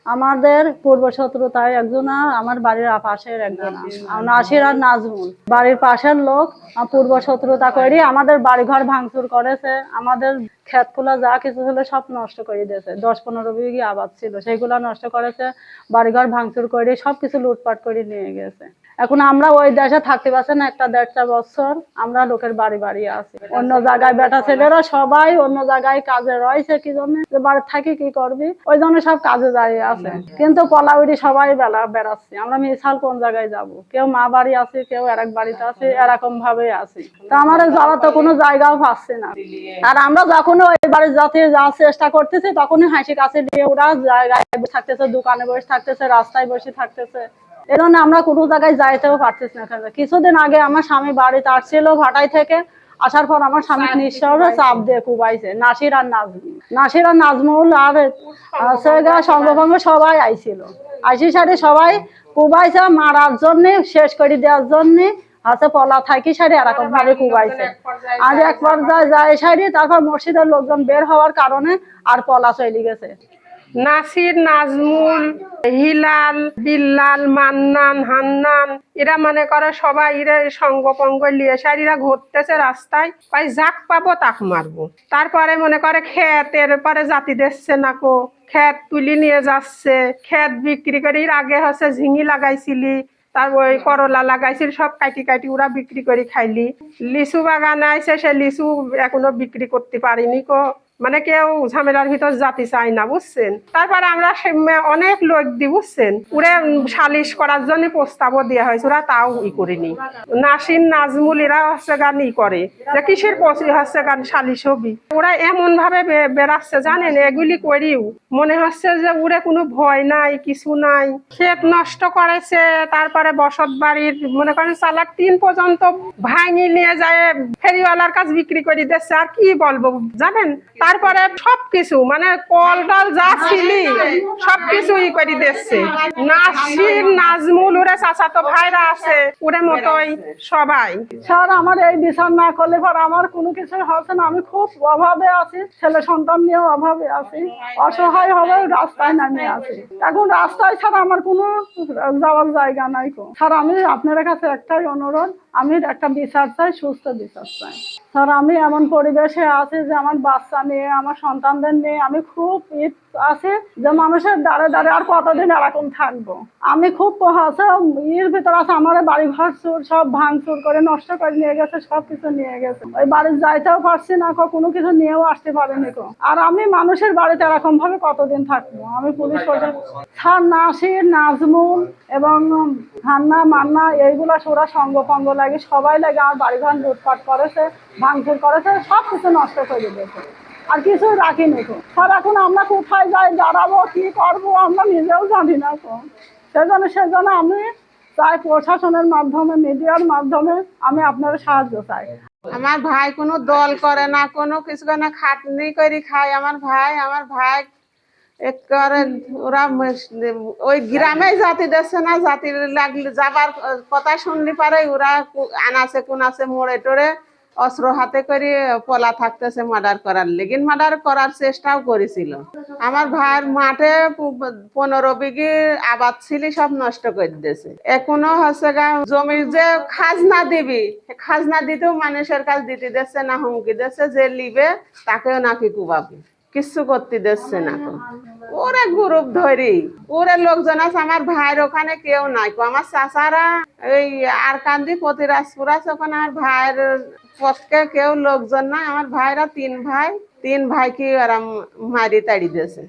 আমাদের পূর্ব শত্রুতায় একজন আর আমার বাড়ির পাশের একজন নাসির আর নাজমুল বাড়ির পাশের লোক পূর্ব শত্রুতা করে আমাদের বাড়িঘর ভাঙচুর করেছে। আমাদের ক্ষেতগুলো যা কিছু ছিল সব নষ্ট করে দিয়েছে। 10-15 বিঘি আবাদ ছিল, সেগুলো নষ্ট করেছে। বাড়িঘর ভাঙচুর করে সবকিছু লুটপাট করে নিয়ে গেছে। এখন আমরা ওই দেশে থাকতে পারছি না, 1-1.5 বছর আমরা লোকের বাড়ি বাড়ি আছি। অন্য জায়গায় বেটা ছেলেরা সবাই অন্য জায়গায় কাজে রয়েছে, কি জন্য যে বাড়ি থাকি কি করবি, ওই জন্য সব কাজে দাঁড়িয়ে আছে। কিন্তু পলাউড়ি সবাই বেড়াচ্ছি, আমরা মিশাল কোন জায়গায় যাব? কেউ মা বাড়ি আছে, কেউ আরেক বাড়িতে আছে, এরকম ভাবে আছি। তা আমাদের যাওয়ার তো কোনো জায়গাও পাচ্ছি না। আর আমরা যখন ওই বাড়ির যাতে যাওয়ার চেষ্টা করতেছি, তখনই হাসি কাছে দিয়ে ওরা জায়গায় থাকতেছে, দোকানে বসে থাকতেছে, রাস্তায় বসে থাকতেছে। এর জন্য আমরা কোনো জায়গায় যাইতেও পারতেছি না। কিছুদিন আগে আমার স্বামী বাড়িতে আসছিল ভাটাই থেকে, আসার পর আমার স্বামী নিঃস্বাসে চাপ দিয়ে কুবাইছে নাসির আর নাজমুল আর সঙ্গভঙ্গ সবাই আইছিল। আইসি সারি সবাই কুবাইছে মারার জন্য, শেষ করে দেওয়ার জন্য আছে পলা থাকি সারি এরকম ভাবে কুবাইছে। আজ এক পর্যায়ে যায় সারি, তারপর মসজিদের লোকজন বের হওয়ার কারণে আর পলা চলে গেছে। নাসির, নাজমুল, হিলাল, বিল্লাল, মান্নান, হান্নান এরা মনে করে সবাই এরা সঙ্গপঙ্গ লিয়ে সারিরা ঘুরতেছে রাস্তায়, কয় যাক পাবো তাক মারবো। তারপরে মনে করে ক্ষেতের পরে জাতি দিচ্ছে নাকো, ক্ষেত তুলি নিয়ে যাচ্ছে, ক্ষেত বিক্রি করে। এর আগে হচ্ছে ঝিঙি লাগাইছিলি, তার ওই করলা লাগাইছিল, সব কাটি কাটি ওরা বিক্রি করে খাইলি। লিচু বাগান আছে, সে লিচু এখনো বিক্রি করতে পারিনি কো, মানে কেউ ঝামেলার ভিতর জাতি চাই না, বুঝছেন। তারপরে আমরা অনেক লোক দি, বুঝছেন, ওরা সালিশ করার জন্য প্রস্তাবও দেওয়া হয়েছে, ওরা তাও করিনি। নাসির, নাজমুল এরা হচ্ছে গান করে যে কিসের হচ্ছে গান সালিশ হবি। ওরা এমন ভাবে বেড়াচ্ছে জানেন, এগুলি করিও মনে হচ্ছে যে ওরা কোনো ভয় নাই, কিছু নাই। ক্ষেত নষ্ট করেছে, তারপরে বসত বাড়ির মনে করেন চালার 3 পর্যন্ত ভাঙি নিয়ে যায় ফেরিওয়ালার কাছে বিক্রি করে দিচ্ছে। আর কি বলবো জানেন, তারপরে সবকিছু মানে কল ডল যা ছিলি সবকিছু করে দিচ্ছে। নাসির, নাজমুল ওরে চাচাতো ভাইরা আছে, ওরে মতোই সবাই। স্যার আমার এই বিচার না করলে পর আমার কোনো কিছু হচ্ছে না। আমি খুব অভাবে আছি, ছেলে সন্তান নিয়েও অভাবে আছি, অসহায় হবে রাস্তায় নামিয়ে আছি। এখন রাস্তায় ছাড়া আমার কোনো যাওয়ার জায়গা নাই। স্যার আমি আপনার কাছে একটাই অনুরোধ, আমি একটা বিচার চাই, সুস্থ বিচার চাই। স্যার আমি এমন পরিবেশে আছি যে আমার বাচ্চা নিয়ে, আমার সন্তানদের নিয়ে আমি খুব আছে যে মানুষের দ্বারে দ্বারে আর কতদিন এরকম থাকবো। আমি খুব আছে ইয়ের ভিতর আছে, আমার বাড়ি ঘর চুর সব ভাঙচুর করে নষ্ট করে নিয়ে গেছে, সবকিছু নিয়ে গেছে। ওই বাড়ির যাইতেও পারছি না, কোনো কিছু নিয়েও আসতে পারেনি। আর আমি মানুষের বাড়িতে এরকম ভাবে কতদিন থাকবো? আমি পুলিশ স্যার নাসির, নাজমুল এবং হান্না, মান্না এইগুলা ওরা সঙ্গপঙ্গ লাগে, সবাই লাগে আমার বাড়িঘর লুটপাট করেছে, ভাঙচুর করেছে, সব কিছু নষ্ট করে দিয়েছে, আর কিছু রাখিনি। স্যার এখন আমরা কোথায় যাই, দাঁড়াবো, কি করবো আমরা নিজেও জানি না। সেজন্য আমি চাই প্রশাসনের মাধ্যমে, মিডিয়ার মাধ্যমে আমি আপনার সাহায্য চাই। আমার ভাই কোনো দল করে না, কোনো কিছু করে না, খাটনি করে খায়। আমার ভাই করে ওরা ওই গ্রামে জাতি দিচ্ছে না, জাতির লাগলে যাবার কথা শুনলে পারে ওরা আনাছে কোন আছে মোড়ে টোড়ে অস্ত্র হাতে করে পলা থাকতেছে মার্ডার করার লেগিন। মার্ডার করার চেষ্টাও করেছিল। আমার ভাইয়ের মাঠে 15 বিঘি আবাদ ছিল, সব নষ্ট করে দিয়েছে। এখনো হচ্ছে জমির যে খাজনা দিবি, খাজনা দিতেও মানুষের কাছে দিতে দিচ্ছে না, হুমকি দিচ্ছে যে লিবে তাকেও নাকি কুবাবি, কিছু করতে দিচ্ছে না। ওরে গ্রুপ ধরি ওরে লোকজন আছে, আমার ভাইয়ের ওখানে কেউ নাই। আমার চাচারা ওই আর কান্দি প্রতিরাজপুর আছে, ওখানে আমার ভাইয়ের পক্ষে কেউ লোকজন নাই। আমার ভাইরা 3 ভাই, 3 ভাইকে ওরা মারি তাড়ি দিয়েছে।